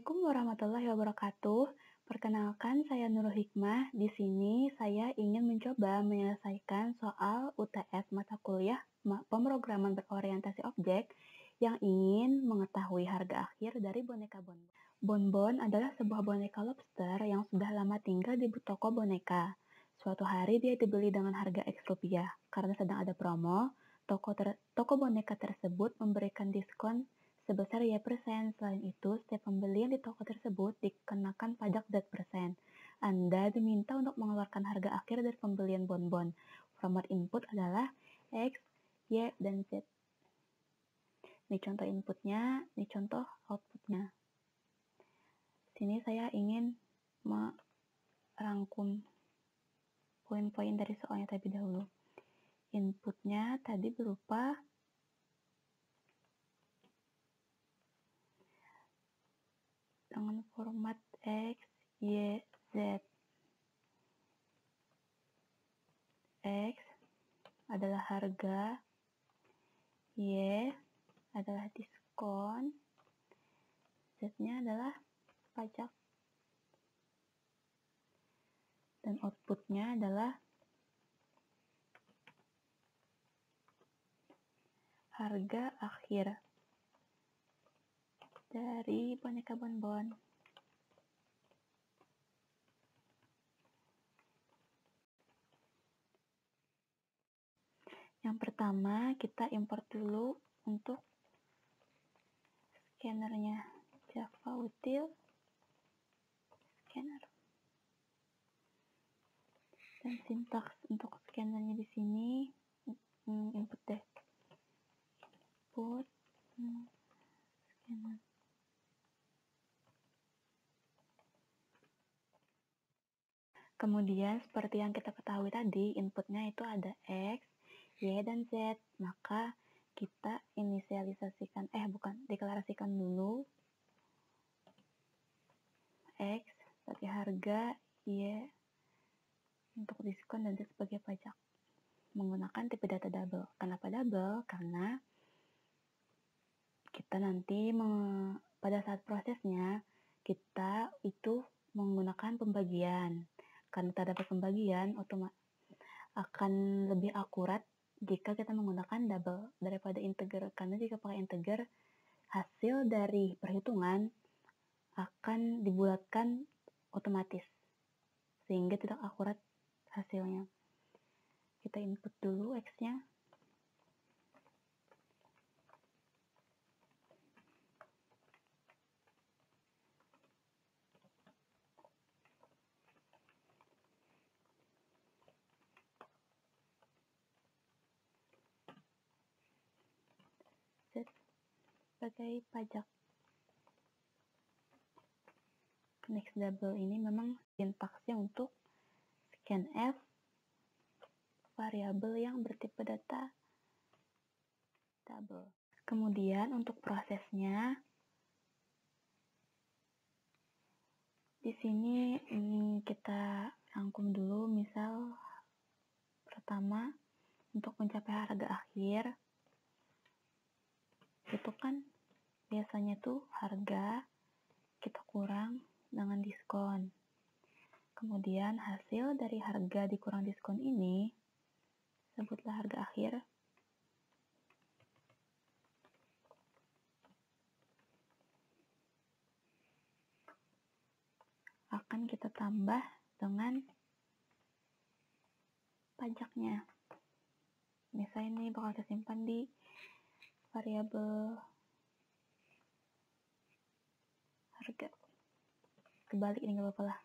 Assalamualaikum warahmatullahi wabarakatuh. Perkenalkan, saya Nurul Hikmah. Di sini saya ingin mencoba menyelesaikan soal UTS mata kuliah pemrograman berorientasi objek yang ingin mengetahui harga akhir dari boneka bonbon. Bonbon adalah sebuah boneka lobster yang sudah lama tinggal di toko boneka. Suatu hari dia dibeli dengan harga X rupiah. Karena sedang ada promo, toko boneka tersebut memberikan diskon sebesar Y%. Selain itu, setiap pembelian di toko tersebut dikenakan pajak Z%. Anda diminta untuk mengeluarkan harga akhir dari pembelian bonbon. Format input adalah X, Y, dan Z. Ini contoh inputnya, ini contoh outputnya. Sini saya ingin merangkum poin-poin dari soalnya terlebih dahulu. Inputnya tadi berupa dengan format X, Y, Z. X adalah harga, Y adalah diskon, Z-nya adalah pajak, dan outputnya adalah harga akhir dari boneka bonbon. Yang pertama, kita import dulu untuk scannernya. Java util scanner. Dan sintaks untuk scannernya di sini input deh. Input scanner. Kemudian seperti yang kita ketahui tadi, inputnya itu ada X, Y, dan Z. Maka kita deklarasikan dulu X sebagai harga, Y untuk diskon, dan Z sebagai pajak. Menggunakan tipe data double. Kenapa double? Karena kita nanti pada saat prosesnya, kita itu menggunakan pembagian. Karena terdapat pembagian, akan lebih akurat jika kita menggunakan double daripada integer. Karena jika pakai integer, hasil dari perhitungan akan dibulatkan otomatis, sehingga tidak akurat hasilnya. Kita input dulu X-nya. Sebagai pajak. Next double ini memang sintaksnya untuk scanf variabel yang bertipe data double. Kemudian untuk prosesnya, di sini kita rangkum dulu. Misal pertama, untuk mencapai harga akhir itu kan biasanya tuh harga kita kurang dengan diskon. Kemudian hasil dari harga dikurang diskon ini sebutlah harga akhir. Akan kita tambah dengan pajaknya. Misalnya ini bakal kita simpan di variabel harga. Kebalik ini nggak apa-apa lah.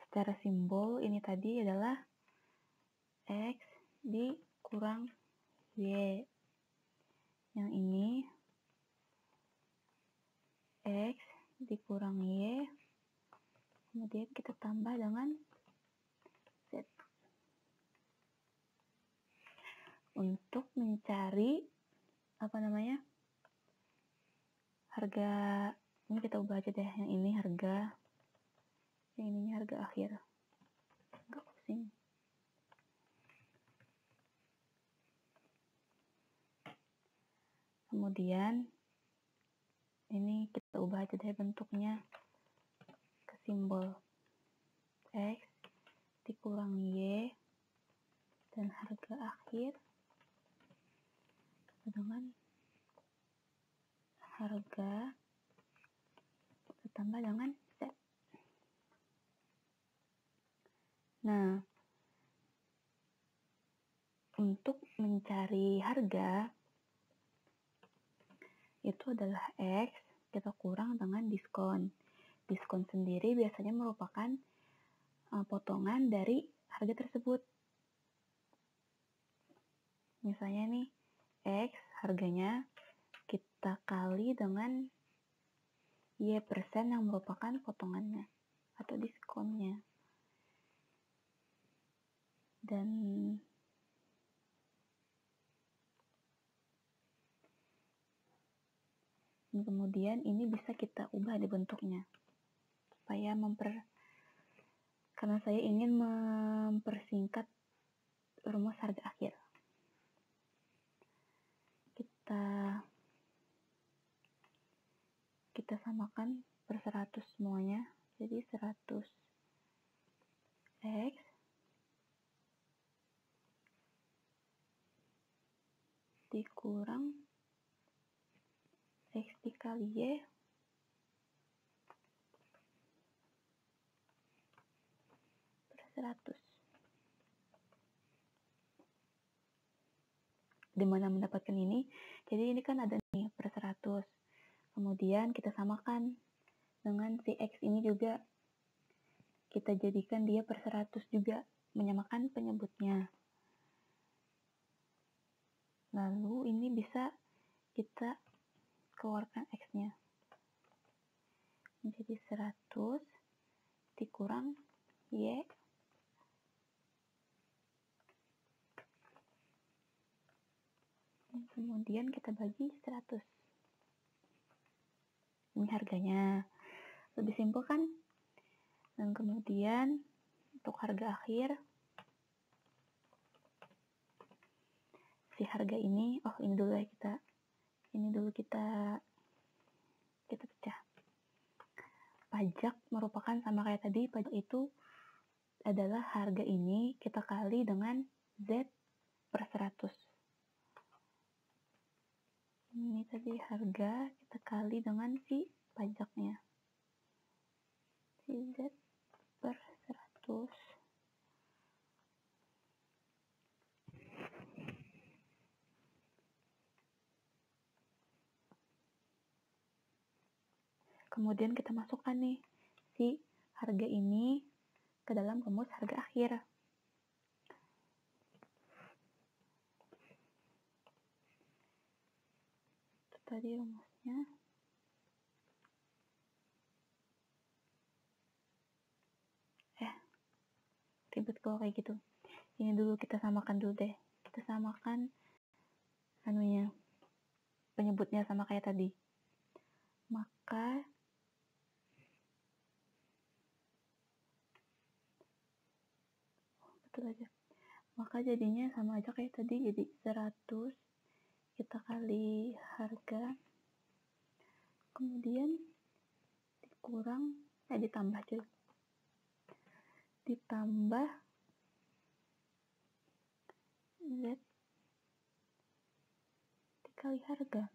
Secara simbol ini tadi adalah X dikurang Y. Yang ini X dikurang Y. Kemudian kita tambah dengan Z. Untuk mencari harga, ini kita ubah aja deh, yang ini harga, yang ininya harga akhir, nggak pusing. Kemudian Ini kita ubah aja deh bentuknya ke simbol X dikurang Y dan harga akhir dengan harga ditambah dengan Z. Nah, untuk mencari harga itu adalah X kita kurang dengan diskon. Diskon sendiri biasanya merupakan potongan dari harga tersebut. Misalnya nih, X harganya kita kali dengan Y persen yang merupakan potongannya atau diskonnya. Dan kemudian ini bisa kita ubah di bentuknya supaya karena saya ingin mempersingkat rumus harga akhir. Kita samakan per 100 semuanya. Jadi 100 X dikurang X dikali Y per 100. Dimana mendapatkan ini? Jadi ini kan ada nih per 100. Kemudian kita samakan dengan si X ini juga. Kita jadikan dia per 100 juga. Menyamakan penyebutnya. Lalu ini bisa kita keluarkan X-nya. Menjadi 100 dikurang Y dan kemudian kita bagi 100. Ini harganya. Lebih simpel kan? Dan kemudian untuk harga akhir si harga ini, ini dulu ya kita pecah. Pajak merupakan sama kayak tadi, pajak itu adalah harga ini kita kali dengan Z per 100. Ini tadi harga kita kali dengan si pajaknya. Si Z per 100. Kemudian kita masukkan nih si harga ini ke dalam rumus harga akhir. Itu tadi rumusnya. Ribet kalau kayak gitu. Ini dulu kita samakan dulu deh. Kita samakan penyebutnya sama kayak tadi. Maka jadinya sama aja kayak tadi, jadi 100 kita kali harga, kemudian ditambah Z dikali harga.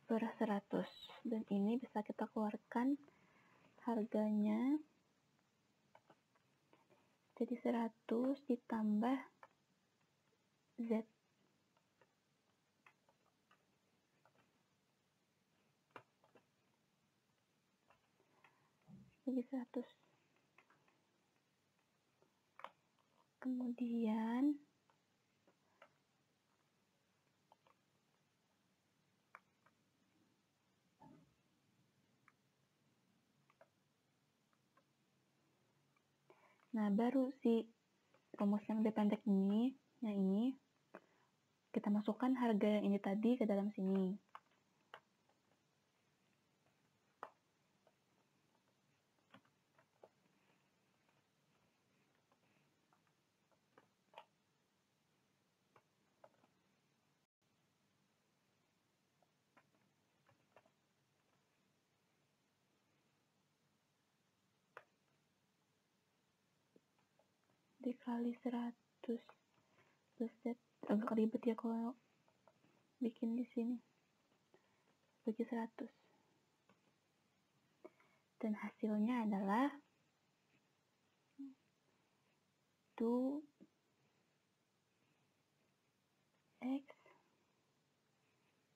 Per 100. Dan ini bisa kita keluarkan harganya jadi 100 ditambah Z. Jadi 100. Kemudian baru si rumus yang lebih pendek ini, kita masukkan harga yang ini tadi ke dalam sini. dikali 100. Buset, agak ribet ya kalau bikin di sini. Bagi 100. Dan hasilnya adalah 2x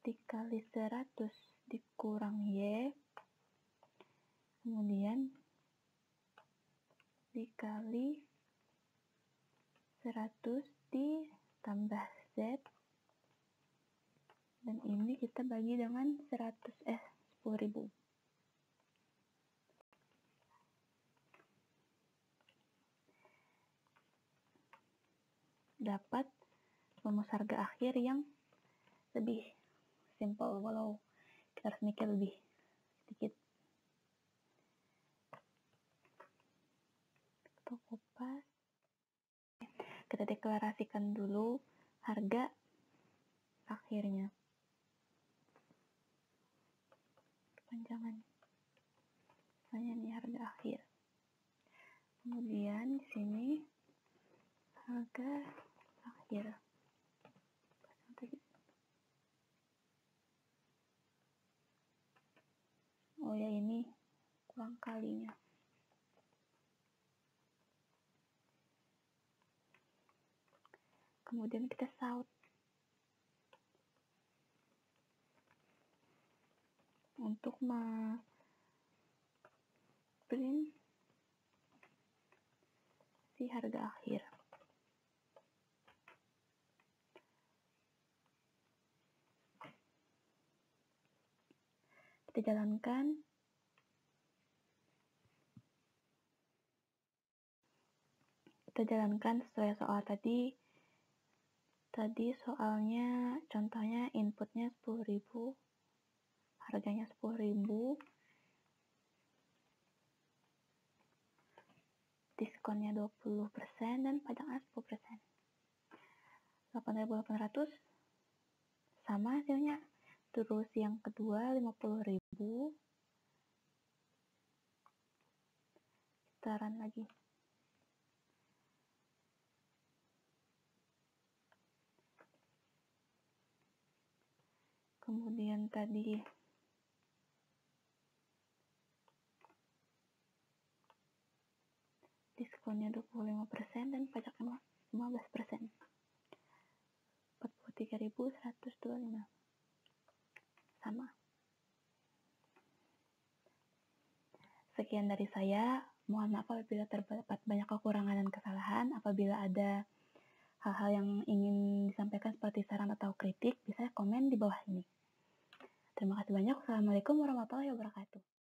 dikali 100 dikurang y, kemudian dikali 100 ditambah z, dan ini kita bagi dengan 10.000. Dapat rumus harga akhir yang lebih simple, walau kita harus mikir lebih sedikit. Kita kopas. Kita deklarasikan dulu harga akhirnya. Kepanjangan. Misalnya ini harga akhir. Kemudian di sini harga akhir. Oh ya, ini kurang kalinya. Kemudian kita saut. Untuk print si harga akhir. Kita jalankan. Sesuai soal tadi. Tadi soalnya contohnya inputnya 10.000, harganya 10.000, diskonnya 20% dan pajaknya 10%. 8.800 sama hasilnya. Terus yang kedua 50.000, putaran lagi. Kemudian tadi diskonnya 25% dan pajaknya 15%. 43.125. Sama. Sekian dari saya. Mohon maaf apabila terdapat banyak kekurangan dan kesalahan. Apabila ada hal-hal yang ingin disampaikan seperti saran atau kritik, bisa komen di bawah ini. Terima kasih banyak. Wassalamualaikum warahmatullahi wabarakatuh.